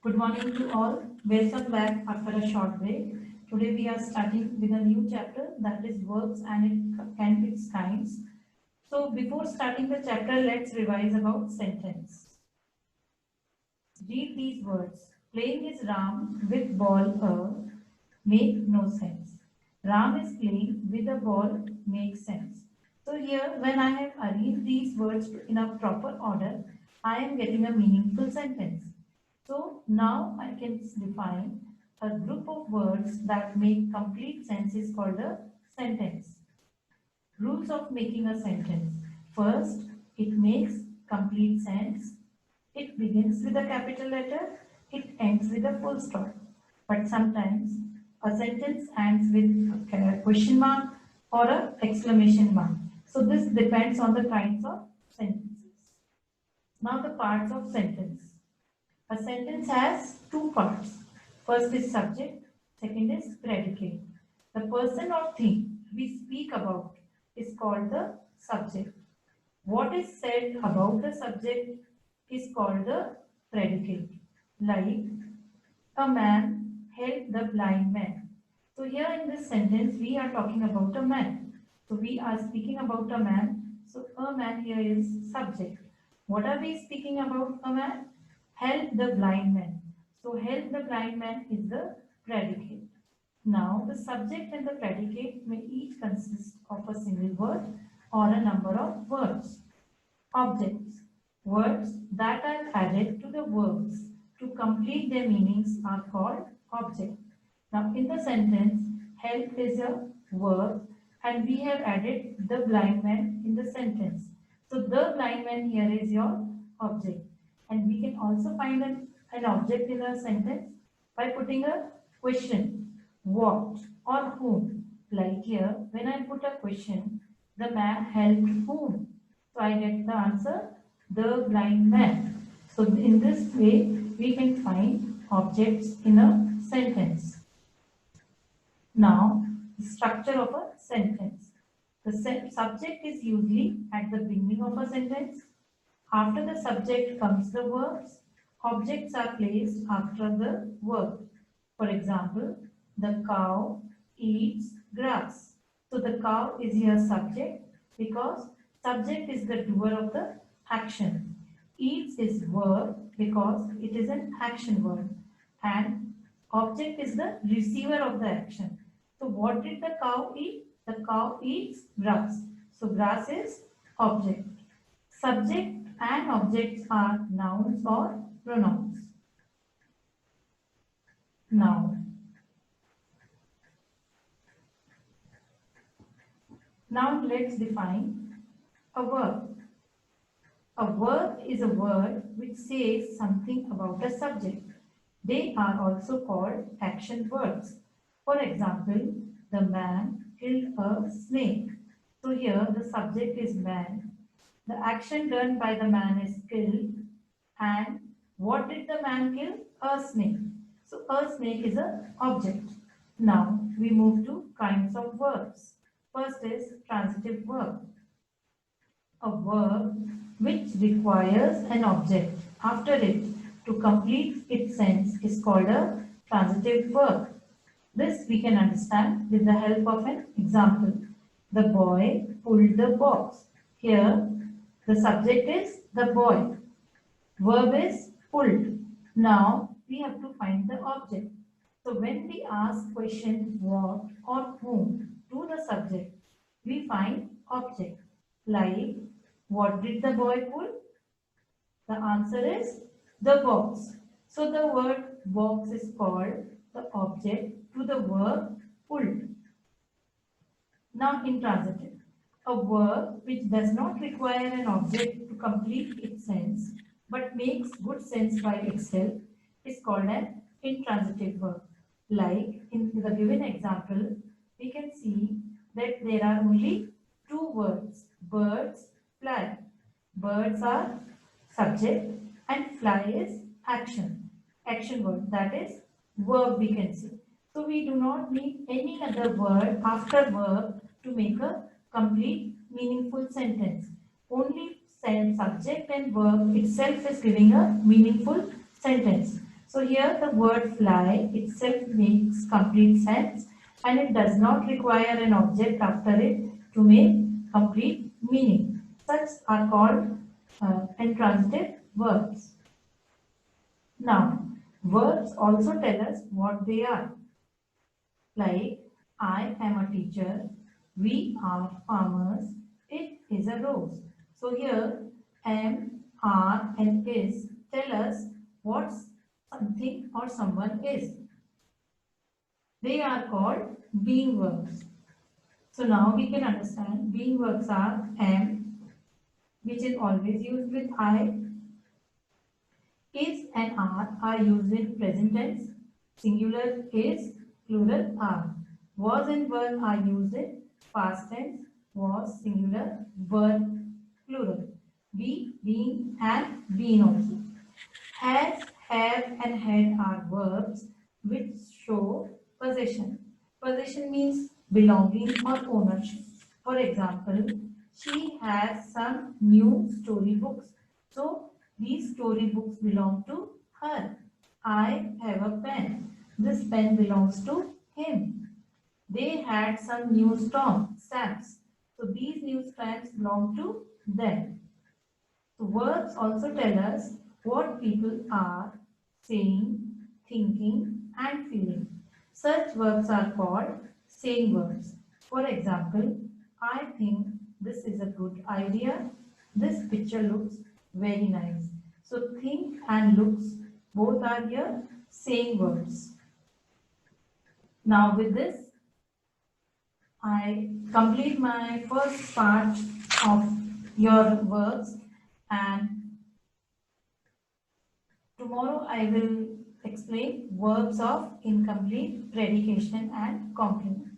Good morning to all. Welcome back after a short break. Today we are starting with a new chapter, that is verbs and its kinds. So before starting the chapter, let's revise about sentence. Read these words. Playing is Ram with ball make no sense. Ram is playing with a ball makes sense. So here when I have arranged these words in a proper order, I am getting a meaningful sentence. So now I can define a group of words that make complete sense is called a sentence. Rules of making a sentence. First, it makes complete sense. It begins with a capital letter. It ends with a full stop. But sometimes a sentence ends with a question mark or a exclamation mark. So this depends on the kinds of sentences. Now the parts of sentence. A sentence has two parts. First is subject, second is predicate. The person or thing we speak about is called the subject. What is said about the subject is called the predicate. Like, a man helped the blind man. So here in this sentence we are talking about a man. So we are speaking about a man. So a man here is subject. What are we speaking about a man? Help the blind man. So help the blind man is the predicate. Now the subject and the predicate may each consist of a single word or a number of words. Objects. Words that are added to the verbs to complete their meanings are called object. Now in the sentence, help is a verb and we have added the blind man in the sentence. So the blind man here is your object. And we can also find an object in a sentence by putting a question, what or whom. Like here, when I put a question, the man helped whom? So I get the answer, the blind man. So in this way, we can find objects in a sentence. Now, the structure of a sentence. The subject is usually at the beginning of a sentence. After the subject comes the verbs. Objects are placed after the verb. For example, the cow eats grass. So the cow is here subject because subject is the doer of the action. Eats is verb because it is an action verb. And object is the receiver of the action. So what did the cow eat? The cow eats grass. So grass is object. Subject and objects are nouns or pronouns. Noun. Now let's define a verb. A verb is a word which says something about a subject. They are also called action verbs. For example, the man killed a snake. So here the subject is man. The action done by the man is kill. And what did the man kill? A snake. So a snake is an object. Now we move to kinds of verbs. First is transitive verb. A verb which requires an object after it to complete its sense is called a transitive verb. This we can understand with the help of an example. The boy pulled the box. Here the subject is the boy. Verb is pulled. Now we have to find the object. So when we ask question what or whom to the subject, we find object. Like, what did the boy pull? The answer is the box. So the word box is called the object to the verb pulled. Now intransitive. A verb which does not require an object to complete its sense but makes good sense by itself is called an intransitive verb. Like in the given example, we can see that there are only two words, birds, fly. Birds are subject and fly is action. Action word, that is verb we can see. So we do not need any other word after verb to make a complete meaningful sentence. Only subject and verb itself is giving a meaningful sentence. So here the word fly itself makes complete sense and it does not require an object after it to make complete meaning. Such are called intransitive verbs. Now, verbs also tell us what they are. Like, I am a teacher, we are farmers, it is a rose. So here, am, are and is tell us what something or someone is. They are called being verbs. So now we can understand being verbs are am, which is always used with I, is and are used in present tense, singular is, plural are. Was and were are used in past tense, was singular, were plural. Be, being and been also. Has, have and had are verbs which show possession. Possession means belonging or ownership. For example, she has some new storybooks. So these storybooks belong to her. I have a pen. This pen belongs to him. They had some new stamps. So these new stamps belong to them. So verbs also tell us what people are saying, thinking and feeling. Such verbs are called saying verbs. For example, I think this is a good idea. This picture looks very nice. So think and looks both are here saying verbs. Now with this, I complete my first part of your verbs and tomorrow I will explain verbs of incomplete, predication and complement.